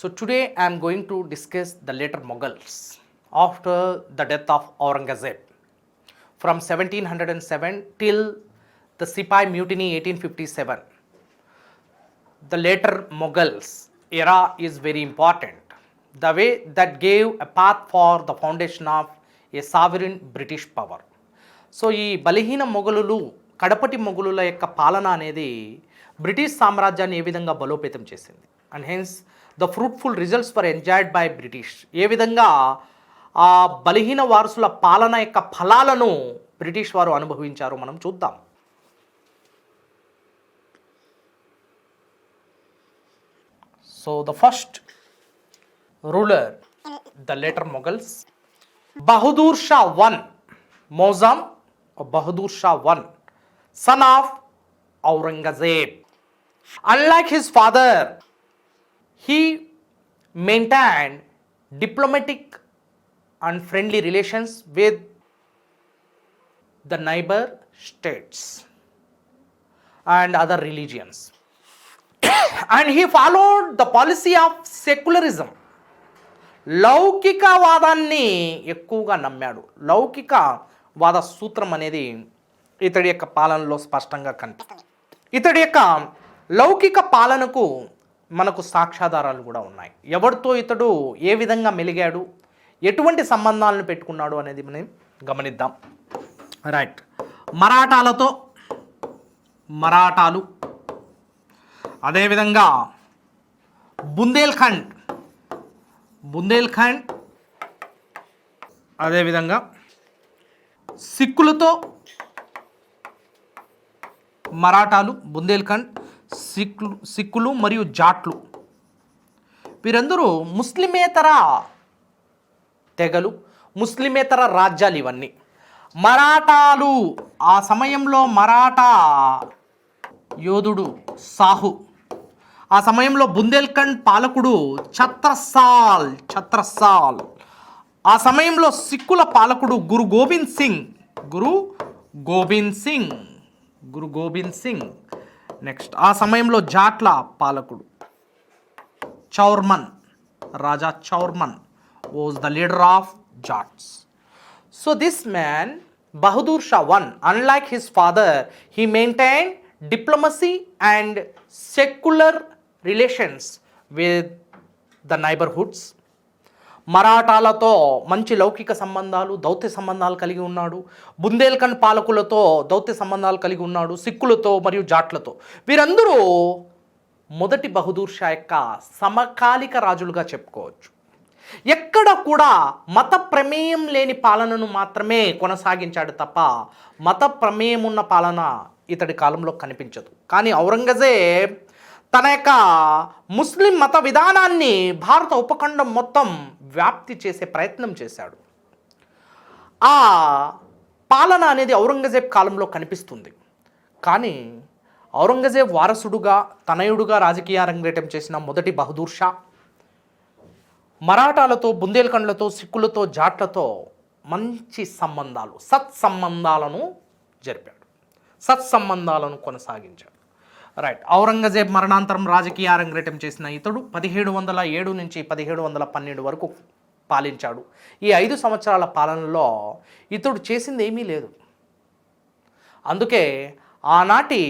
So today I am going to discuss the later Mughals after the death of Aurangzeb from 1707 till the Sipai Mutiny 1857. The later Mughals era is very important. The way that gave a path for the foundation of a sovereign British power. So ఈ బలహీన మొఘలులు కడపటి మొఘలుల యొక్క పాలన అనేది British సామ్రాజ్యాన్ని ఏ విధంగా బలోపేతం చేసింది and hence the fruitful results for enjoyed by British ఏ విధంగా ఆ బలహీన వారసుల పాలన యొక్క ఫలాలను బ్రిటిష్ వారు అనుభవించారు మనం చూద్దాం. So the first ruler the later Mughals Bahadur Shah I Mozam Bahadur Shah I, son of Aurangzeb. Unlike his father, he maintained diplomatic and friendly relations with the neighbor states and other religions. And he followed the policy of secularism. లౌకికవాదాన్ని ఎక్కువగా నమ్మాడు. లౌకికవాద సూత్రం అనేది ఇతడి యొక్క పాలనలో స్పష్టంగా కనిపిస్తుంది. ఇతడి యొక్క లౌకిక పాలనకు మనకు సాక్ష్యాధారాలు కూడా ఉన్నాయి. ఎవరితో ఇతడు ఏ విధంగా మెలిగాడు, ఎటువంటి సంబంధాలను పెట్టుకున్నాడు అనేది మనం గమనిద్దాం. రైట్, మరాఠాలు, అదేవిధంగా బుందేల్ఖండ్, అదేవిధంగా సిక్కులతో మరాఠాలు, బుందేల్ఖండ్, సిక్కులు మరియు జాట్లు, వీరందరూ ముస్లిమేతర తెగలు, ముస్లిమేతర రాజ్యాలు. ఇవన్నీ మరాఠాలు, ఆ సమయంలో మరాఠా యోధుడు సాహు, ఆ సమయంలో బుందేల్ఖండ్ పాలకుడు ఛత్రసాల్, ఆ సమయంలో సిక్కుల పాలకుడు గురు గోబింద్ సింగ్. నెక్స్ట్ ఆ సమయంలో జాట్ల పాలకుడు Raja Churaman was the leader of Jats. So this man Bahadur Shah I, unlike his father, he maintained diplomacy and secular relations with the neighborhoods. మరాఠాలతో మంచి లౌకిక సంబంధాలు, దౌత్య సంబంధాలు కలిగి ఉన్నాడు. బుందేల్ఖండ్ పాలకులతో దౌత్య సంబంధాలు కలిగి ఉన్నాడు, సిక్కులతో మరియు జాట్లతో. వీరందరూ మొదటి బహదూర్ షా యొక్క సమకాలిక రాజులుగా చెప్పుకోవచ్చు. ఎక్కడ కూడా మత ప్రమేయం లేని పాలనను మాత్రమే కొనసాగించాడు తప్ప మత ప్రమేయం ఉన్న పాలన ఇతడి కాలంలో కనిపించదు. కానీ ఔరంగజేబ్ తన యొక్క ముస్లిం మత విధానాన్ని భారత ఉపఖండం మొత్తం వ్యాప్తి చేసే ప్రయత్నం చేశాడు. ఆ పాలన అనేది ఔరంగజేబ్ కాలంలో కనిపిస్తుంది. కానీ ఔరంగజేబ్ వారసుడుగా, తనయుడుగా రాజకీయ అరంగేటం చేసిన మొదటి బహదూర్ షా మరాఠాలతో, బుందేల్ఖండ్లతో, సిక్కులతో, జాట్లతో మంచి సంబంధాలు, సత్సంబంధాలను జరిపాడు, సత్సంబంధాలను కొనసాగించాడు. రైట్, ఔరంగజేబ్ మరణాంతరం రాజకీయ అరంగేటం చేసిన ఇతడు 1707 నుంచి 1712 వరకు పాలించాడు. ఈ 5 సంవత్సరాల పాలనలో ఇతడు చేసింది ఏమీ లేదు. అందుకే ఆనాటి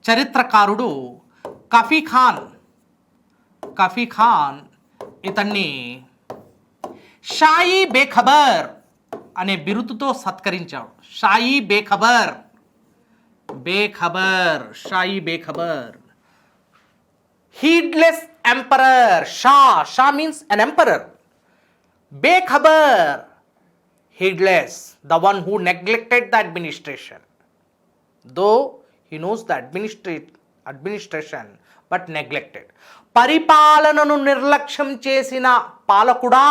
చరిత్రకారుడు కఫీ ఖాన్ ఇతన్ని షాయి బేఖబర్ అనే బిరుదుతో సత్కరించాడు. షాయి బేఖబర్, షాయి బేఖబర్, heedless emperor. Shah means an emperor. బేఖబర్, heedless, the one who neglected the administration. Though he knows the administration, but neglected. పరిపాలనను నిర్లక్ష్యం చేసిన పాలకుడా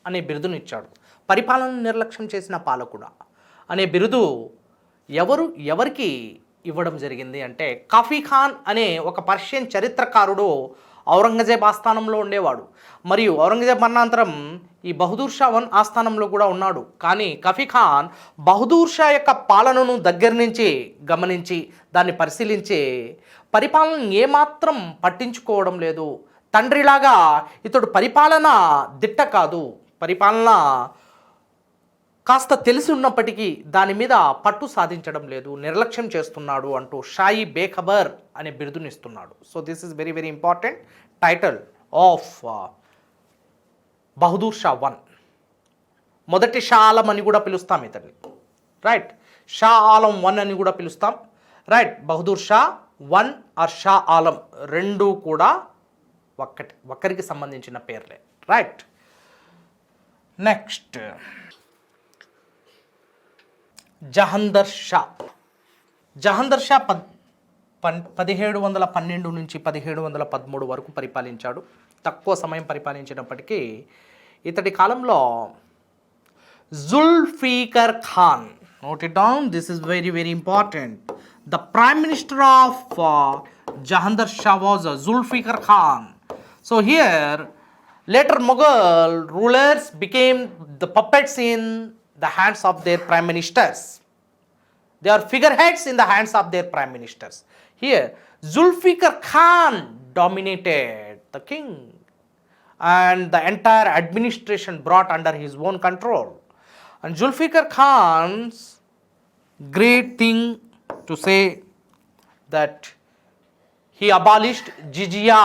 అనే బిరుదునిచ్చాడు. పరిపాలనను నిర్లక్ష్యం చేసిన పాలకుడా అనే బిరుదు ఎవరికి ఇవ్వడం జరిగింది అంటే కాఫీ ఖాన్ అనే ఒక పర్షియన్ చరిత్రకారుడు ఔరంగజేబ్ ఆస్థానంలో ఉండేవాడు. మరియు ఔరంగజేబ్ మరణాంతరం ఈ బహదూర్ షా I ఆస్థానంలో కూడా ఉన్నాడు. కానీ కఫీ ఖాన్ బహదూర్ షా యొక్క పాలనను దగ్గర నుంచి గమనించి దాన్ని పరిశీలించి పరిపాలన ఏమాత్రం పట్టించుకోవడం లేదు. తండ్రిలాగా ఇతడు పరిపాలన దిట్ట కాదు, పరిపాలన కాస్త తెలిసి ఉన్నప్పటికీ దాని మీద పట్టు సాధించడం లేదు, నిర్లక్ష్యం చేస్తున్నాడు అంటూ షాయి బేఖబర్ అనే బిరుదునిస్తున్నాడు. So this is very very important title of Bahadur Shah one. మొదటి షా ఆలం అని కూడా పిలుస్తాం ఇతన్ని, రైట్. షా ఆలం వన్ అని కూడా పిలుస్తాం, right. Bahadur Shah one or Shah Alam రెండు కూడా ఒక్కరికి సంబంధించిన పేర్లే, రైట్. నెక్స్ట్ జహందర్ షా. జహందర్ షా 1712 నుంచి 1713 వరకు పరిపాలించాడు. తక్కువ సమయం పరిపాలించినప్పటికీ ఇతడి కాలంలో Zulfiqar Khan, note it down, this is very very important. The prime minister of Jahandar Shah was Zulfiqar Khan. So here, later Mughal rulers became the puppets in the hands of their prime ministers. They are figureheads in the hands of their prime ministers. Here, Zulfikar Khan dominated the king and the entire administration brought under his own control. And Zulfikar Khan's great thing to say that he abolished Jizya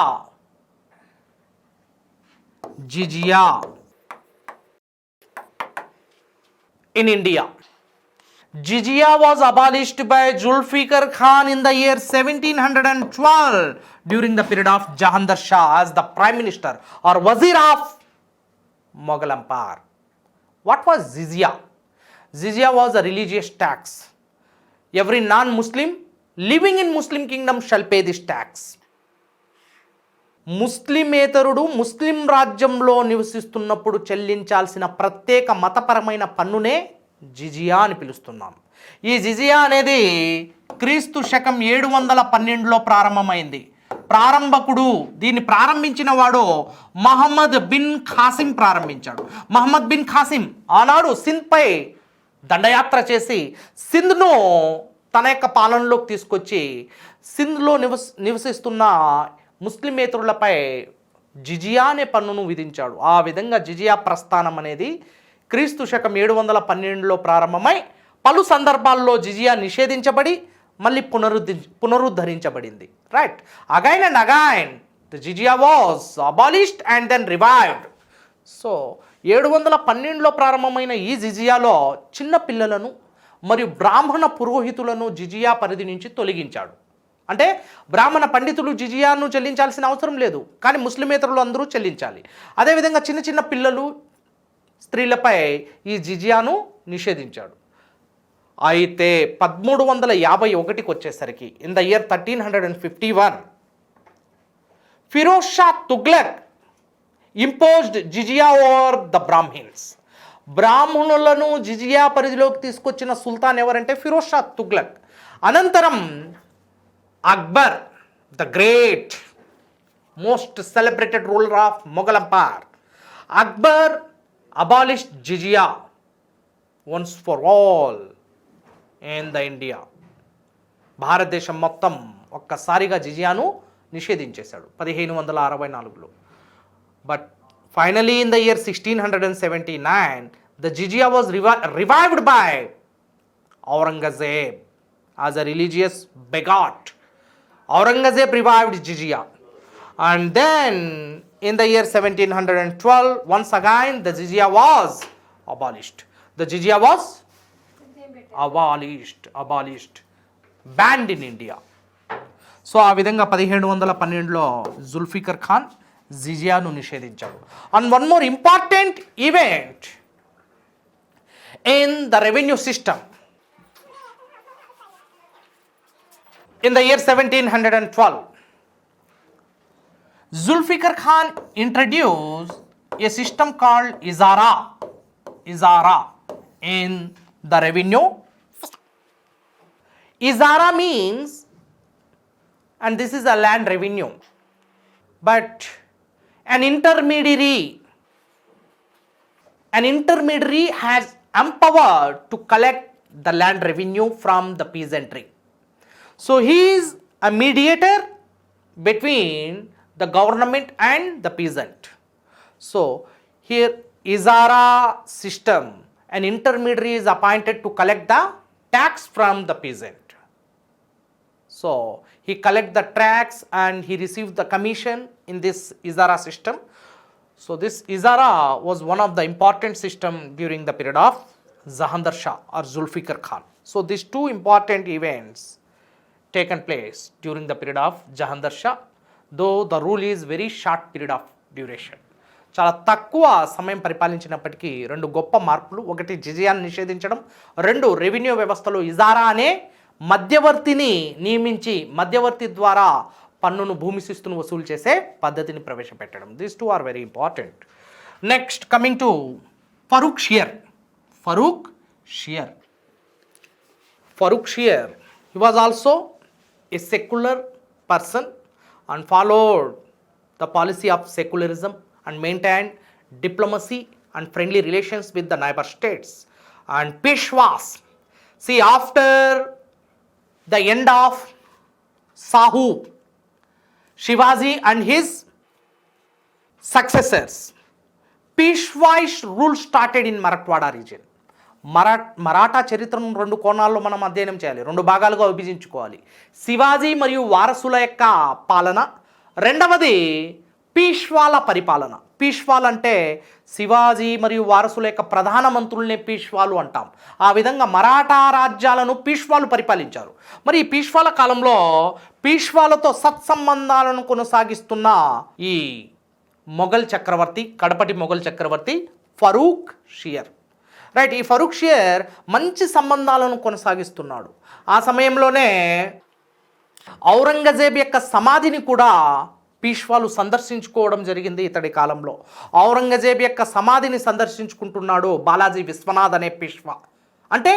in India. Jizya was abolished by Zulfiqar Khan in the year 1712 during the period of Jahandar Shah as the prime minister or wazir of Mughal Empire. What was Jizya? Jizya was a religious tax. Every non-Muslim living in Muslim kingdom shall pay this tax. ముస్లిమేతరుడు ముస్లిం రాజ్యంలో నివసిస్తున్నప్పుడు చెల్లించాల్సిన ప్రత్యేక మతపరమైన పన్నునే జిజియా అని పిలుస్తున్నాం. ఈ జిజియా అనేది క్రీస్తు శకం 712లో ప్రారంభమైంది. ప్రారంభకుడు, దీన్ని ప్రారంభించిన వాడు మహమ్మద్ బిన్ ఖాసిం ప్రారంభించాడు. మహమ్మద్ బిన్ ఖాసిం ఆనాడు సింధ్పై దండయాత్ర చేసి సింధ్ను తన యొక్క పాలనలోకి తీసుకొచ్చి సింధ్లో నివసిస్తున్న ముస్లిమేతరులపై జిజియా అనే పన్నును విధించాడు. ఆ విధంగా జిజియా ప్రస్థానం అనేది క్రీస్తు శకం 712లో ప్రారంభమై పలు సందర్భాల్లో జిజియా నిషేధించబడి మళ్ళీ పునరుద్ధరించబడింది, right. Again and again the జిజియా was abolished and then revived. So 712లో ప్రారంభమైన ఈ జిజియాలో చిన్న పిల్లలను మరియు బ్రాహ్మణ పురోహితులను జిజియా పరిధి నుంచి తొలగించాడు. అంటే బ్రాహ్మణ పండితులు జిజియాను చెల్లించాల్సిన అవసరం లేదు, కానీ ముస్లిమేతరులు అందరూ చెల్లించాలి. అదేవిధంగా చిన్న చిన్న పిల్లలు, స్త్రీలపై ఈ జిజియాను నిషేధించాడు. అయితే 1351కి వచ్చేసరికి in the year 1351 Firoz Shah Tughlaq imposed jizya over the Brahmins. బ్రాహ్మణులను జిజియా పరిధిలోకి తీసుకొచ్చిన సుల్తాన్ ఎవరంటే ఫిరోజ్ షా తుగ్లక్. అనంతరం Akbar, the great most celebrated ruler of Mughal Empire, Akbar abolished jizya once for all in the India. భారతదేశం మొత్తం ఒక్కసారిగా జిజియాను నిషేధించేశాడు 1564లో. But finally in the year 1679 the jizya was revived by Aurangzeb as a religious bigot. Aurangzeb revived jizya, and then in the year 1712 once again the jizya was abolished. The jizya was abolished, banned in India. So ఆ విధంగా 1712లో జుల్ఫికర్ ఖాన్ జిజియాను నిషేధించాడు. And one more important event in the revenue system. In the year 1712, Zulfikar Khan introduced a system called Ijarah in the revenue. Ijarah means, and this is a land revenue, but an intermediary has empowered to collect the land revenue from the peasantry. So he is a mediator between the government and the peasant. So here Ijarah system, an intermediary is appointed to collect the tax from the peasant. So he collect the tax and he receives the commission in this Ijarah system. So this Ijarah was one of the important system during the period of Jahandar Shah or Zulfikar Khan. So these two important events taken place during the period of Jahandar Shah, though the rule is very short period of duration. చాలా తక్కువ సమయం పరిపాలించినప్పటికీ రెండు గొప్ప మార్పులు, ఒకటి జిజియాను నిషేధించడం, రెండు revenue వ్యవస్థలో ఇజారా అనే మధ్యవర్తిని నియమించి మధ్యవర్తి ద్వారా పన్నును భూమి శిస్తును వసూలు చేసే పద్ధతిని ప్రవేశపెట్టడం. These two are very important. Next coming to Farrukhsiyar. Farrukhshiyar, he was also a secular person and followed the policy of secularism and maintained diplomacy and friendly relations with the neighbor states and Peshwas. See, after the end of Shahu, Shivaji and his successors, Peshwai's rule started in Marathwada region. Maratha చరిత్రను రెండు కోణాల్లో మనం అధ్యయనం చేయాలి, రెండు భాగాలుగా విభజించుకోవాలి. శివాజీ మరియు వారసుల యొక్క పాలన, రెండవది పీష్వాల పరిపాలన. పీష్వాలు అంటే శివాజీ మరియు వారసుల యొక్క ప్రధాన మంత్రులనే పీష్వాలు అంటాం. ఆ విధంగా మరాఠా రాజ్యాలను పీష్వాలు పరిపాలించారు. మరి ఈ పీష్వాల కాలంలో పీష్వాలతో సత్సంబంధాలను కొనసాగిస్తున్న ఈ మొఘల్ చక్రవర్తి, కడపటి మొఘల్ చక్రవర్తి ఫరూఖ్షియర్. రైట్, ఈ ఫరూఖ్షియర్ మంచి సంబంధాలను కొనసాగిస్తున్నాడు. ఆ సమయంలోనే ఔరంగజేబ్ యొక్క సమాధిని కూడా పీష్వాలు సందర్శించుకోవడం జరిగింది. ఇతడి కాలంలో ఔరంగజేబ్ యొక్క సమాధిని సందర్శించుకుంటున్నాడు బాలాజీ విశ్వనాథ్ అనే పీష్వా. అంటే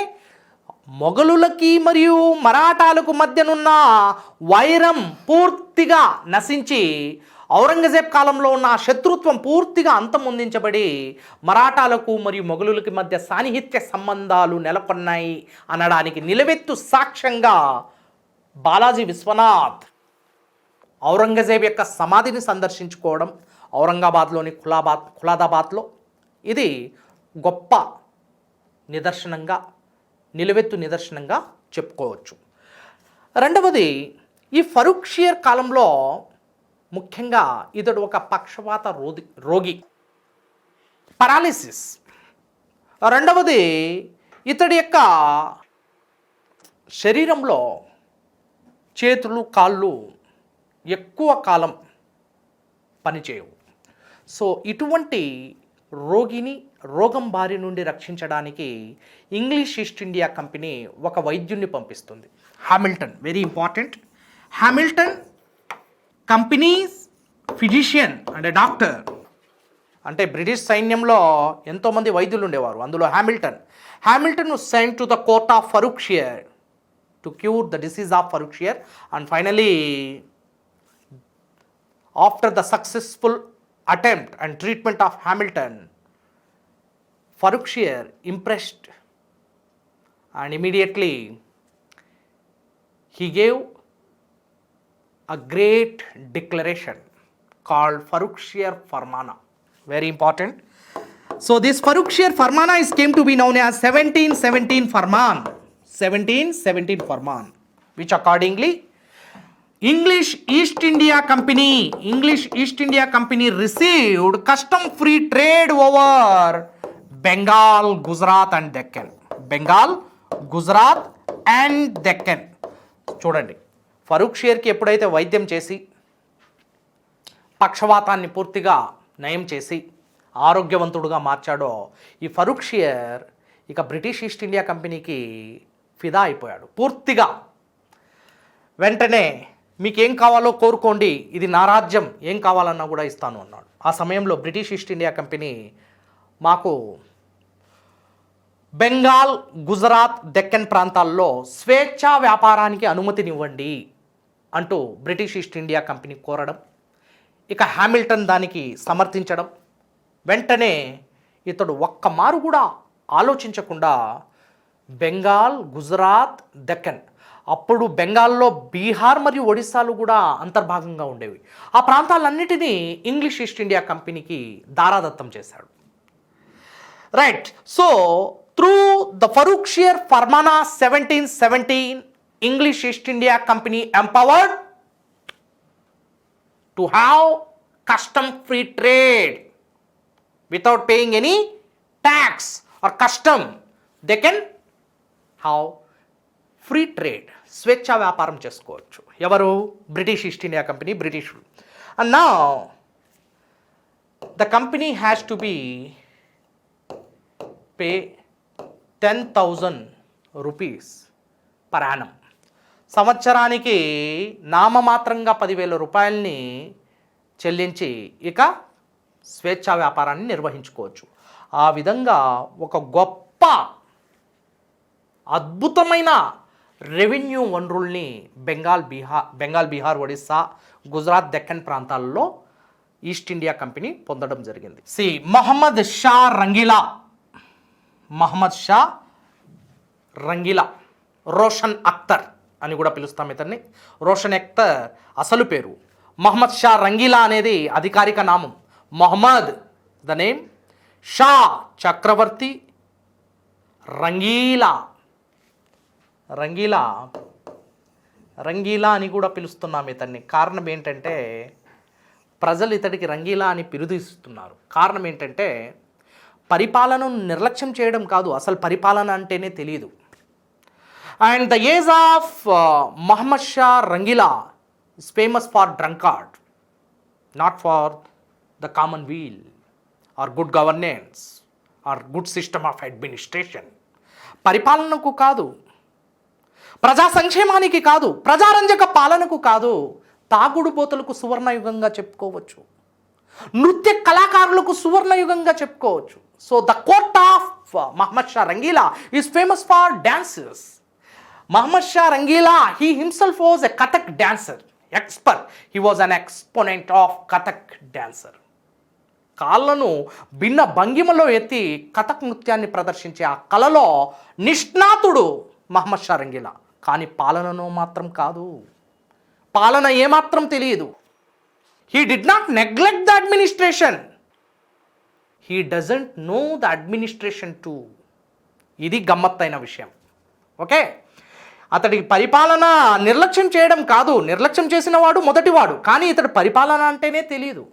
మొఘలులకి మరియు మరాఠాలకు మధ్యనున్న వైరం పూర్తిగా నశించి ఔరంగజేబ్ కాలంలో ఉన్న శత్రుత్వం పూర్తిగా అంతమొందించబడి మరాఠాలకు మరియు మొఘలులకి మధ్య సాన్నిహిత్య సంబంధాలు నెలకొన్నాయి అనడానికి నిలవెత్తు సాక్ష్యంగా బాలాజీ విశ్వనాథ్ ఔరంగజేబ్ యొక్క సమాధిని సందర్శించుకోవడం ఔరంగాబాద్లోని ఖులాదాబాద్లో ఇది గొప్ప నిదర్శనంగా, నిలువెత్తు నిదర్శనంగా చెప్పుకోవచ్చు. రెండవది, ఈ ఫరూఖ్షియర్ కాలంలో ముఖ్యంగా ఇతడు ఒక పక్షవాత రోగి, పారాలిసిస్. రెండవది, ఇతడి యొక్క శరీరంలో చేతులు కాళ్ళు ఎక్కువ కాలం పనిచేయవు. సో ఇటువంటి రోగిని రోగం బారి నుండి రక్షించడానికి ఇంగ్లీష్ ఈస్ట్ ఇండియా కంపెనీ ఒక వైద్యుడిని పంపిస్తుంది, Hamilton. Very important. Hamilton company's physician అంటే డాక్టర్. అంటే బ్రిటిష్ సైన్యంలో ఎంతోమంది వైద్యులు ఉండేవారు, అందులో Hamilton sent to the court of Farrukhsiyar to cure the disease of Farrukhsiyar. And finally after the successful attempt and treatment of Hamilton, Farrukhshiyar impressed and immediately he gave a great declaration called Farrukhshiyar Farmana. Very important. So this Farrukhshiyar Farmana is came to be known as 1717 Farman. 1717 Farman, which accordingly English East India Company received custom-free trade over Bengal, Gujarat and Deccan. చూడండి, ఫరూఖ్షియర్కి ఎప్పుడైతే వైద్యం చేసి పక్షవాతాన్ని పూర్తిగా నయం చేసి ఆరోగ్యవంతుడుగా మార్చాడో ఈ ఫరూఖ్షియర్ ఇక British East India కంపెనీకి ఫిదా అయిపోయాడు పూర్తిగా. వెంటనే మీకేం కావాలో కోరుకోండి, ఇది నా రాజ్యం, ఏం కావాలన్నా కూడా ఇస్తాను అన్నాడు. ఆ సమయంలో బ్రిటిష్ ఈస్ట్ ఇండియా కంపెనీ మాకు బెంగాల్, గుజరాత్, దెక్కన్ ప్రాంతాల్లో స్వేచ్ఛా వ్యాపారానికి అనుమతినివ్వండి అంటూ బ్రిటిష్ ఈస్ట్ ఇండియా కంపెనీ కోరడం, ఇక హామిల్టన్ దానికి సమర్థించడం. వెంటనే ఇతడు ఒక్క మారు కూడా ఆలోచించకుండా బెంగాల్, గుజరాత్, దెక్కన్ అప్పుడు బెంగాల్లో బీహార్ మరియు ఒడిస్సాలు కూడా అంతర్భాగంగా ఉండేవి. ఆ ప్రాంతాలన్నిటినీ ఇంగ్లీష్ ఈస్ట్ ఇండియా కంపెనీకి దారాదత్తం చేశాడు. Right. So through the Farrukhshiyar Farmana 1717, English East India Company empowered to have custom free trade without paying any tax or custom. They can have free trade, స్వేచ్ఛా వ్యాపారం చేసుకోవచ్చు. ఎవరు? బ్రిటిష్ ఈస్ట్ ఇండియా కంపెనీ, బ్రిటిషులు. And now the company has to be pay 10,000 rupees per annum. సంవత్సరానికి నామమాత్రంగా 10,000 రూపాయలని చెల్లించి ఇక స్వేచ్ఛా వ్యాపారాన్ని నిర్వహించుకోవచ్చు. ఆ విధంగా ఒక గొప్ప అద్భుతమైన రెవెన్యూ వనరుల్ని బెంగాల్, బీహార్, ఒడిస్సా, గుజరాత్, దక్కన్ ప్రాంతాల్లో ఈస్ట్ ఇండియా కంపెనీ పొందడం జరిగింది. మొహమ్మద్ షా రంగీలా, రోషన్ అఖ్తర్ అని కూడా పిలుస్తాం ఇతన్ని. రోషన్ అఖ్తర్ అసలు పేరు. మొహమ్మద్ షా రంగీలా అనేది అధికారిక నామం. మొహమ్మద్ ద నేమ్, షా చక్రవర్తి, రంగీలా అని కూడా పిలుస్తున్నాం ఇతన్ని. కారణం ఏంటంటే ప్రజలు ఇతడికి రంగీలా అని పిలుదిస్తున్నారు. కారణం ఏంటంటే పరిపాలనను నిర్లక్ష్యం చేయడం కాదు, అసలు పరిపాలన అంటేనే తెలియదు. And the age of Mohammad Shah Rangila is famous for drunkard, not for the common weal or good governance or good system of administration. పరిపాలనకు కాదు, ప్రజా సంక్షేమానికి కాదు, ప్రజారంజక పాలనకు కాదు, తాగుడు బోతలకు సువర్ణయుగంగా చెప్పుకోవచ్చు, నృత్య కళాకారులకు సువర్ణయుగంగా చెప్పుకోవచ్చు. So the court of Mohammad Shah Rangila is famous for dances. Mohammad Shah Rangila he himself was a Kathak dancer expert. He was an exponent of Kathak dancer. కాళ్ళను భిన్న భంగిమలో ఎత్తి కథక్ నృత్యాన్ని ప్రదర్శించే ఆ కళలో నిష్ణాతుడు మొహమ్మద్ షా రంగీలా. కానీ పాలనను మాత్రం కాదు, పాలన ఏమాత్రం తెలియదు. He did not neglect the administration, he doesn't know the administration to. ఇది గమ్మత్తైన విషయం. ఓకే, అతడికి పరిపాలన నిర్లక్ష్యం చేయడం కాదు, నిర్లక్ష్యం చేసిన వాడు మొదటివాడు, కానీ ఇతడు పరిపాలన అంటేనే తెలియదు.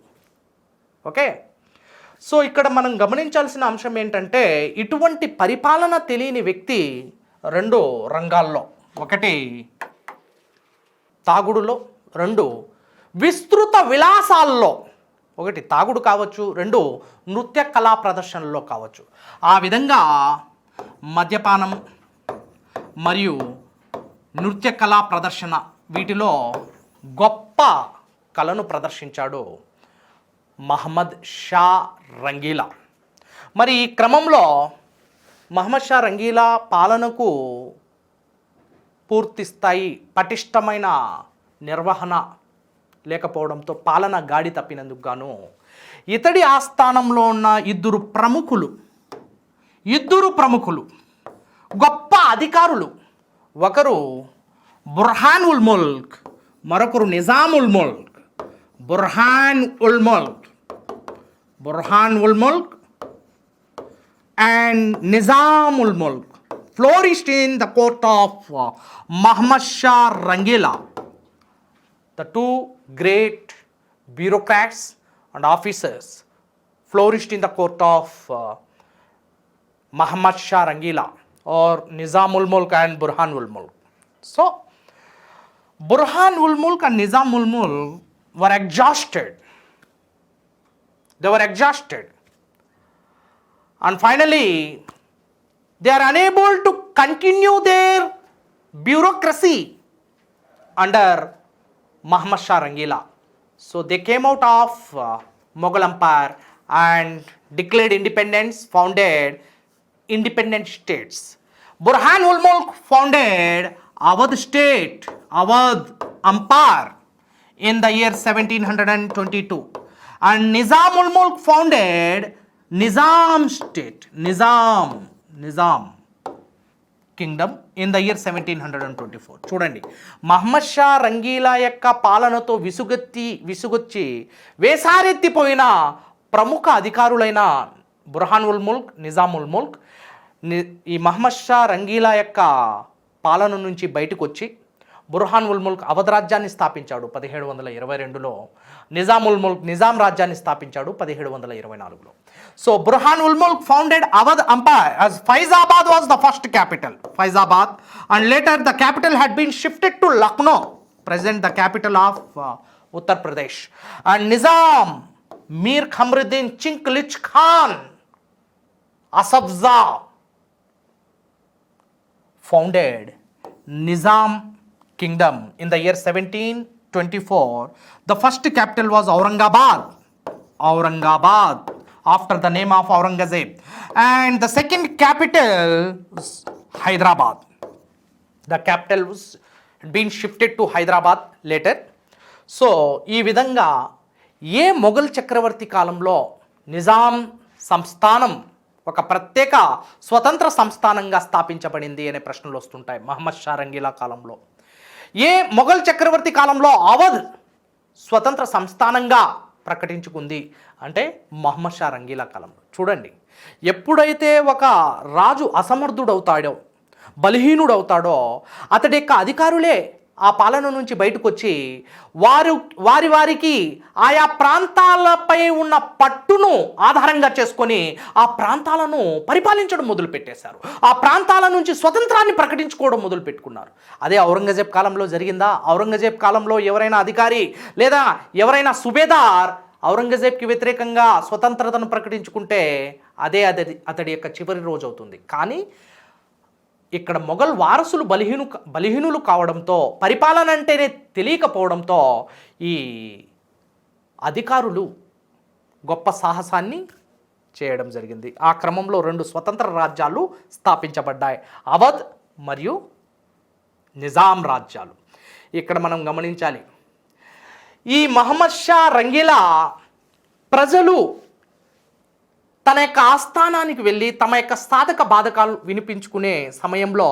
ఓకే, సో ఇక్కడ మనం గమనించాల్సిన అంశం ఏంటంటే ఇటువంటి పరిపాలన తెలియని వ్యక్తి రెండు రంగాల్లో, ఒకటి తాగుడులో, రెండు విస్తృత విలాసాల్లో. ఒకటి తాగుడు కావచ్చు, రెండు నృత్య కళా ప్రదర్శనలో కావచ్చు. ఆ విధంగా మద్యపానం మరియు నృత్య కళా ప్రదర్శన వీటిలో గొప్ప కళను ప్రదర్శించాడు మహమ్మద్ షా రంగీలా. మరి ఈ క్రమంలో మహమ్మద్ షా రంగీలా పాలనకు పూర్తి స్థాయి పటిష్టమైన నిర్వహణ లేకపోవడంతో పాలన గాడి తప్పినందుకు గాను ఇతడి ఆస్థానంలో ఉన్న ఇద్దరు ప్రముఖులు గొప్ప అధికారులు, ఒకరు బుర్హాన్ ఉల్ ముల్క్, మరొకరు Nizam ul Mulk. Burhan ul Mulk and Nizam ul Mulk flourished in the court of Muhammad Shah Rangeela. The two great bureaucrats and officers flourished in the court of Muhammad Shah Rangeela, or Nizam ul Mulk and Burhan ul Mulk. So Burhan ul Mulk and Nizam ul Mulk were exhausted. They were exhausted. And finally, they are unable to continue their bureaucracy under Muhammad Shah Rangeela. So they came out of Mughal Empire and declared independence, founded independent states. Burhan ul Mulk founded Awadh state, Awadh Empire in the year 1722. And Nizam ul Mulk founded Nizam state, Nizam Kingdom in the year 1724. చూడండి, మహమ్మద్ షా రంగీలా యొక్క పాలనతో విసుగొచ్చి వేసారెత్తిపోయిన ప్రముఖ అధికారులైన Burhan ul Mulk, Nizam ul Mulk ఈ మహమ్మద్ షా రంగీలా యొక్క పాలన నుంచి బయటకు వచ్చి Burhan ul Mulk Awadh రాజ్యాన్ని స్థాపించాడు 1722లో. నిజాం ఉల్ ముల్క్ నిజాం రాజ్యాన్ని స్థాపించాడు 1724లో. So Burhan ul Mulk founded Awadh empire as Faizabad was the first capital, Faizabad, and later the capital had been shifted to Lucknow, present the capital of Uttar Pradesh. And Nizam Mir Khamruddin Chinklich Khan Asafzah founded Nizam Kingdom in the year 1724. The first capital was Aurangabad, after the name of Aurangzeb. And the second capital was Hyderabad. The capital was been shifted to Hyderabad later. So, ఈ విధంగా ఏ మొఘల్ చక్రవర్తి కాలంలో నిజాం సంస్థానం ఒక ప్రత్యేక స్వతంత్ర సంస్థానంగా స్థాపించబడింది అనే ప్రశ్నలు వస్తుంటాయి మహమ్మద్ షా రంగీలా కాలంలో. ఏ మొఘల్ చక్రవర్తి కాలంలో అవధ్ స్వతంత్ర సంస్థానంగా ప్రకటించుకుంది అంటే మహమ్మద్ షా రంగీలా కాలంలో. చూడండి, ఎప్పుడైతే ఒక రాజు అసమర్థుడవుతాడో, బలహీనుడవుతాడో, అతడి యొక్క అధికారులే ఆ పాలన నుంచి బయటకు వచ్చి వారికి ఆయా ప్రాంతాలపై ఉన్న పట్టును ఆధారంగా చేసుకొని ఆ ప్రాంతాలను పరిపాలించడం మొదలుపెట్టేశారు. ఆ ప్రాంతాల నుంచి స్వతంత్రాన్ని ప్రకటించుకోవడం మొదలుపెట్టుకున్నారు. అదే ఔరంగజేబ్ కాలంలో జరిగిందా? ఔరంగజేబ్ కాలంలో ఎవరైనా అధికారి లేదా ఎవరైనా సుబేదార్ ఔరంగజేబ్కి వ్యతిరేకంగా స్వతంత్రతను ప్రకటించుకుంటే అతడి యొక్క చివరి రోజు అవుతుంది. కానీ ఇక్కడ మొఘల్ వారసులు బలహీనులు కావడంతో, పరిపాలన అంటేనే తెలియకపోవడంతో ఈ అధికారులు గొప్ప సాహసాన్ని చేయడం జరిగింది. ఆ క్రమంలో 2 స్వతంత్ర రాజ్యాలు స్థాపించబడ్డాయి, అవధ్ మరియు నిజాం రాజ్యాలు. ఇక్కడ మనం గమనించాలి, ఈ మహమ్మద్ షా రంగీలా ప్రజలు తన యొక్క ఆస్థానానికి వెళ్ళి తమ యొక్క సాధక బాధకాలు వినిపించుకునే సమయంలో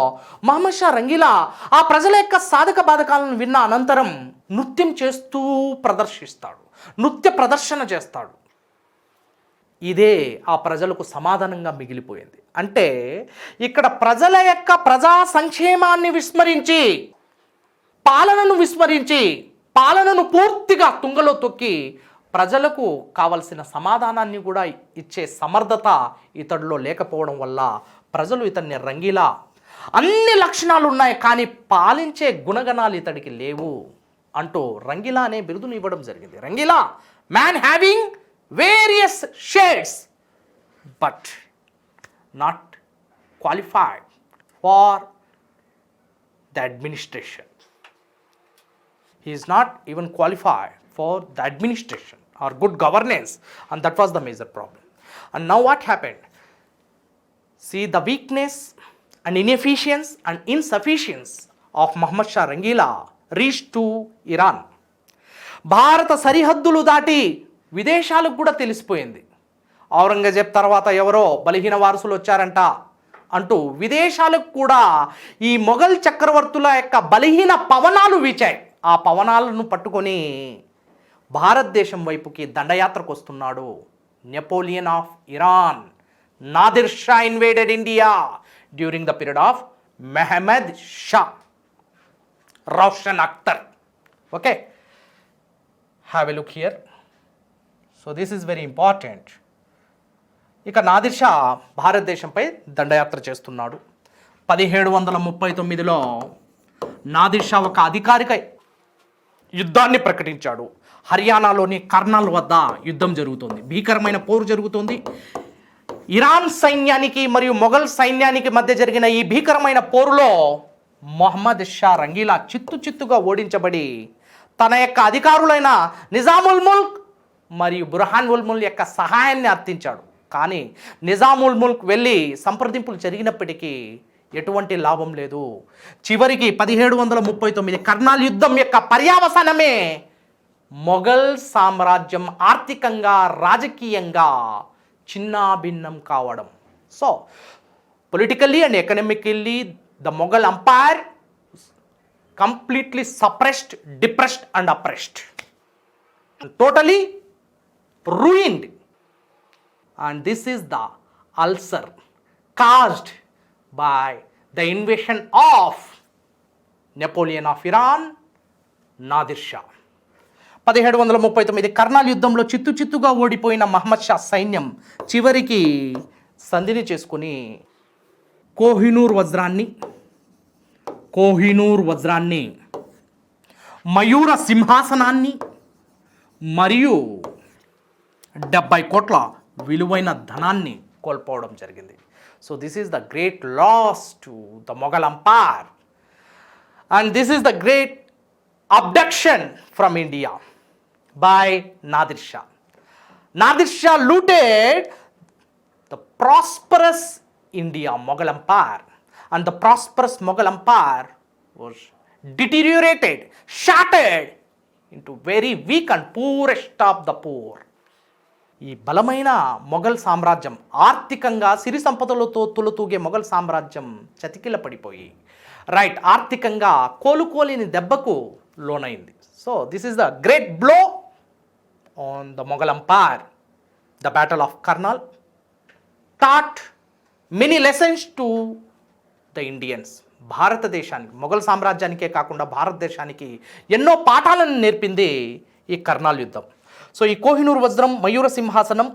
మహమ్మద్ షా రంగీలా ఆ ప్రజల యొక్క సాధక బాధకాలను విన్న అనంతరం నృత్యం చేస్తూ నృత్య ప్రదర్శన చేస్తాడు. ఇదే ఆ ప్రజలకు సమాధానంగా మిగిలిపోయింది. అంటే ఇక్కడ ప్రజల యొక్క ప్రజా సంక్షేమాన్ని విస్మరించి, పాలనను పూర్తిగా తుంగలో తొక్కి ప్రజలకు కావలసిన సమాధానాన్ని కూడా ఇచ్చే సమర్థత ఇతడిలో లేకపోవడం వల్ల ప్రజలు ఇతన్ని రంగీలా, అన్ని లక్షణాలు ఉన్నాయి కానీ పాలించే గుణగణాలు ఇతడికి లేవు అంటూ రంగీలా అనే బిరుదును ఇవ్వడం జరిగింది. Rangeela, man having various shades but not qualified for the administration. He is not even qualified for the administration or good governance, and that was the major problem. And now what happened? See the weakness and inefficiency and insufficiency of Muhammad Shah Rangeela reached to Iran. భారత సరిహద్దులు దాటి విదేశాలకు కూడా తెలిసిపోయింది. ఔరంగజేబ్ తర్వాత ఎవరో బలహీన వారసులు వచ్చారంట అంటూ విదేశాలకు కూడా ఈ మొఘల్ చక్రవర్తుల యొక్క బలహీన పవనాలు వీచాయి. ఆ పవనాలను పట్టుకొని భారతదేశం వైపుకి దండయాత్రకు వస్తున్నాడు Napoleon of Iran. Nadir Shah invaded India during the period of Mohammed Shah, Roshan Akhtar. Okay, have a look here. So this is very important. ఇక నాదిర్ షా భారతదేశంపై దండయాత్ర చేస్తున్నాడు. 1739లో నాదిర్ షా ఒక అధికారిక యుద్ధాన్ని ప్రకటించాడు. హర్యానాలోని కర్నల్ వద్ద యుద్ధం జరుగుతుంది, భీకరమైన పోరు జరుగుతుంది. ఇరాన్ సైన్యానికి మరియు మొఘల్ సైన్యానికి మధ్య జరిగిన ఈ భీకరమైన పోరులో మొహమ్మద్ షా రంగీలా చిత్తుగా ఓడించబడి తన యొక్క అధికారులైన నిజాముల్ ముల్క్ మరియు బుర్హాన్ ఉల్ ముల్క్ యొక్క సహాయాన్ని అర్థించాడు. కానీ నిజాముల్ ముల్క్ వెళ్ళి సంప్రదింపులు జరిగినప్పటికీ ఎటువంటి లాభం లేదు. చివరికి 1739 కర్నల్ యుద్ధం యొక్క పర్యావసానమే మొఘల్ సామ్రాజ్యం ఆర్థికంగా, రాజకీయంగా చిన్నాభిన్నం కావడం. So politically and economically the Mughal empire completely suppressed, depressed and oppressed, totally ruined. And this is the ulcer caused by the invasion of Napoleon of Iran, Nadir Shah. 1739 Karnal యుద్ధంలో చిత్తుగా ఓడిపోయిన మహమ్మద్ షా సైన్యం చివరికి సంధిని చేసుకుని కోహినూర్ వజ్రాన్ని, మయూర సింహాసనాన్ని మరియు 70 కోట్ల విలువైన ధనాన్ని కోల్పోవడం జరిగింది. So this is the great loss to the Mughal empire and this is the great abduction from India by Nadir Shah. Nadir Shah looted the prosperous India Mughal Empire, and the prosperous Mughal Empire was deteriorated, shattered into very weak and poorest of the poor. ఈ బలమైన మొఘల్ సామ్రాజ్యం, ఆర్థికంగా సిరి సంపదలతో తులతూగే మొఘల్ సామ్రాజ్యం చతికిల పడిపోయి right ఆర్థికంగా కోలుకోలేని దెబ్బకు లోనైంది. So this is the great blow on the Mughal empire. The battle of Karnal taught many lessons to the Indians. భారతదేశానికి, మొఘల్ సామ్రాజ్యానికే కాకుండా భారతదేశానికి ఎన్నో పాఠాలను నేర్పింది ఈ కర్నాల్ యుద్ధం. సో ఈ కోహినూర్ వజ్రం, మయూర సింహాసనం,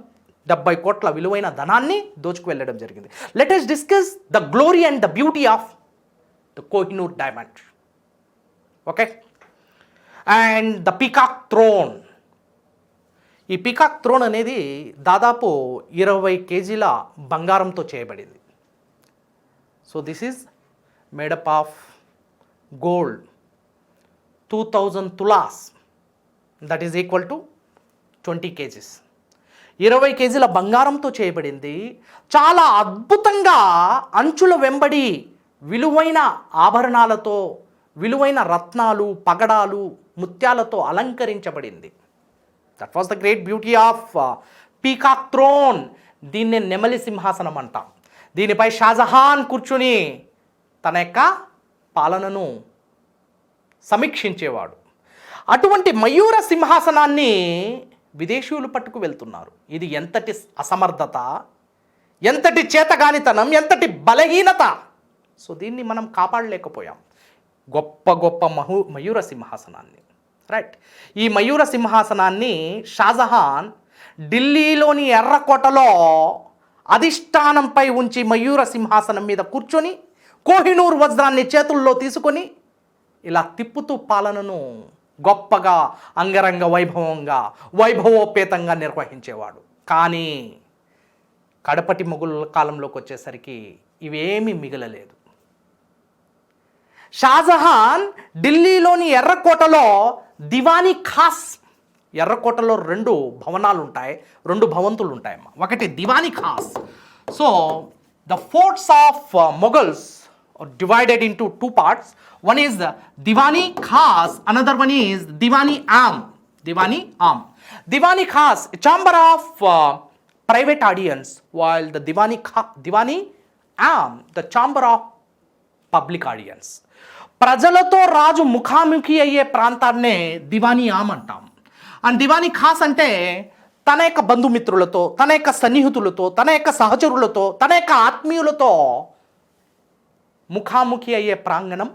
70 కోట్ల విలువైన ధనాన్ని దోచుకు వెళ్ళడం జరిగింది. Let us discuss the glory and the beauty of the Kohinoor diamond. Okay, and the peacock throne. ఈ పీకాక్ థ్రోన్ అనేది దాదాపు 20 కేజీల బంగారంతో చేయబడింది. So this is made up of gold 2000 tulas, that is equal to 20 KGs. 20 కేజీల బంగారంతో చేయబడింది. చాలా అద్భుతంగా అంచుల వెంబడి విలువైన ఆభరణాలతో, విలువైన రత్నాలు, పగడాలు, ముత్యాలతో అలంకరించబడింది. That was the great beauty of peacock throne. దీన్నే నెమలి సింహాసనం అంటాం. దీనిపై షాజహాన్ కూర్చుని తన యొక్క పాలనను సమీక్షించేవాడు. అటువంటి మయూర సింహాసనాన్ని విదేశీయులు పట్టుకు వెళ్తున్నారు. ఇది ఎంతటి అసమర్థత, ఎంతటి చేతగానితనం, ఎంతటి బలహీనత. సో దీన్ని మనం కాపాడలేకపోయాం. గొప్ప మయూర సింహాసనాన్ని, రైట్. ఈ మయూర సింహాసనాన్ని షాజహాన్ ఢిల్లీలోని ఎర్రకోటలో అధిష్టానంపై ఉంచి మయూర సింహాసనం మీద కూర్చొని కోహినూర్ వజ్రాన్ని చేతుల్లో తీసుకొని ఇలా తిప్పుతూ పాలనను గొప్పగా, అంగరంగ వైభవోపేతంగా నిర్వహించేవాడు. కానీ కడపటి మొఘల్ కాలంలోకి వచ్చేసరికి ఇవేమీ మిగలలేదు. షాజహాన్ ఢిల్లీలోని ఎర్రకోటలో దివానీ ఖాస్, ఎర్రకోటలో 2 భవనాలు ఉంటాయి, 2 భవంతులు ఉంటాయమ్మా. ఒకటి Diwani Khas. So the forts of Mughals are divided into 2 parts. One is the Diwani Khas, another one is Diwani Am. Diwani Khas, a chamber of private audience, while the Diwani Am, the chamber of public audience. ప్రజలతో రాజు ముఖాముఖి అయ్యే ప్రాంతాన్నే దివానీ ఆమ్ అంటాం. And Diwani Khan అంటే తన యొక్క బంధుమిత్రులతో, తన యొక్క సన్నిహితులతో, తన యొక్క సహచరులతో, తన యొక్క ఆత్మీయులతో ముఖాముఖి అయ్యే ప్రాంగణం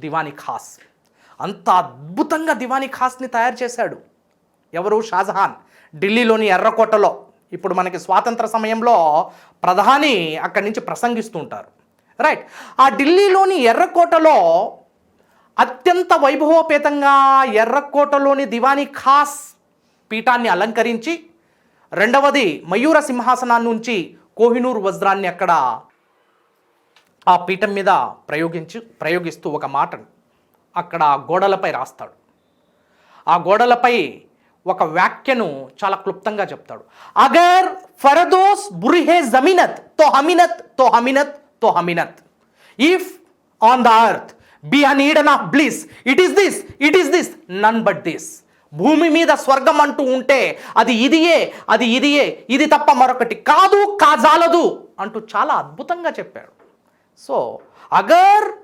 దివానీ ఖాస్. అంత అద్భుతంగా దివానీ ఖాస్ని తయారు చేశాడు ఎవరు? షాజహాన్. ఢిల్లీలోని ఎర్రకోటలో, ఇప్పుడు మనకి స్వాతంత్ర సమయంలో ప్రధాని అక్కడి నుంచి ప్రసంగిస్తూ ఉంటారు, రైట్. ఆ ఢిల్లీలోని ఎర్రకోటలో అత్యంత వైభవోపేతంగా ఎర్రకోటలోని దివానీ ఖాస్ పీఠాన్ని అలంకరించి, రెండవది మయూర సింహాసనాన్ని నుంచి కోహినూర్ వజ్రాన్ని అక్కడ ఆ పీఠం మీద ప్రయోగిస్తూ ఒక మాటను అక్కడ గోడలపై రాస్తాడు. ఆ గోడలపై ఒక వ్యాఖ్యను చాలా క్లుప్తంగా చెప్తాడు. అగర్ ఫరదోస్ బురిహే జమీనత్ తో హమినత్ తో హమినత్ తో హమినత్. If on the earth be an Eden of bliss, it is this none but this. భూమి మీద స్వర్గం అంటూ ఉంటే అది ఇదియే, ఇది తప్ప మరొకటి కాదు, కాజాలదు అంటూ చాలా అద్భుతంగా చెప్పాడు. So, agar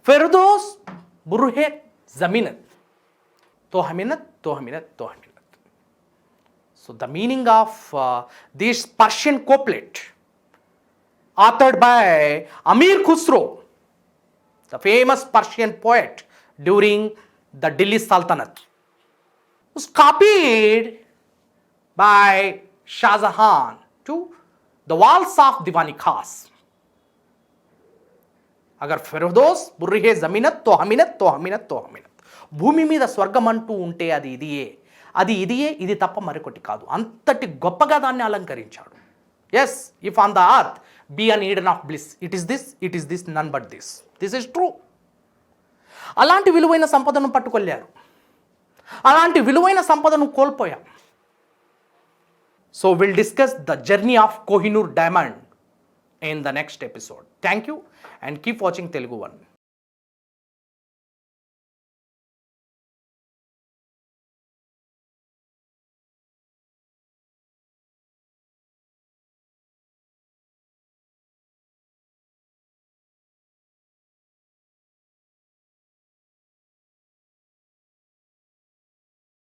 Firdos Burhe Zaminat, Tohaminat, Tohaminat, Tohaminat. So, the meaning of this Persian couplet, authored by Amir Khusro, the famous Persian poet during the Delhi Sultanate, was copied by Shah Jahan to the walls of Diwani Khas. అగర్ ఫిర్దోస్ బుర్రిహే జమీనత్ తో హమినత్ తో హమినత్ తో హమినత్. భూమి మీద స్వర్గం అంటూ ఉంటే అది ఇదియే, అది ఇదియే, ఇది తప్ప మరొకటి కాదు. అంతటి గొప్పగా దాన్ని అలంకరించాడు. Yes, if on the earth be an Eden of bliss, it is this none but this is true. అలాంటి విలువైన సంపదను పట్టుకొల్లారు, అలాంటి విలువైన సంపదను కోల్పోయాం. So will discuss the journey of Kohinoor diamond in the next episode. Thank you and keep watching Telugu One.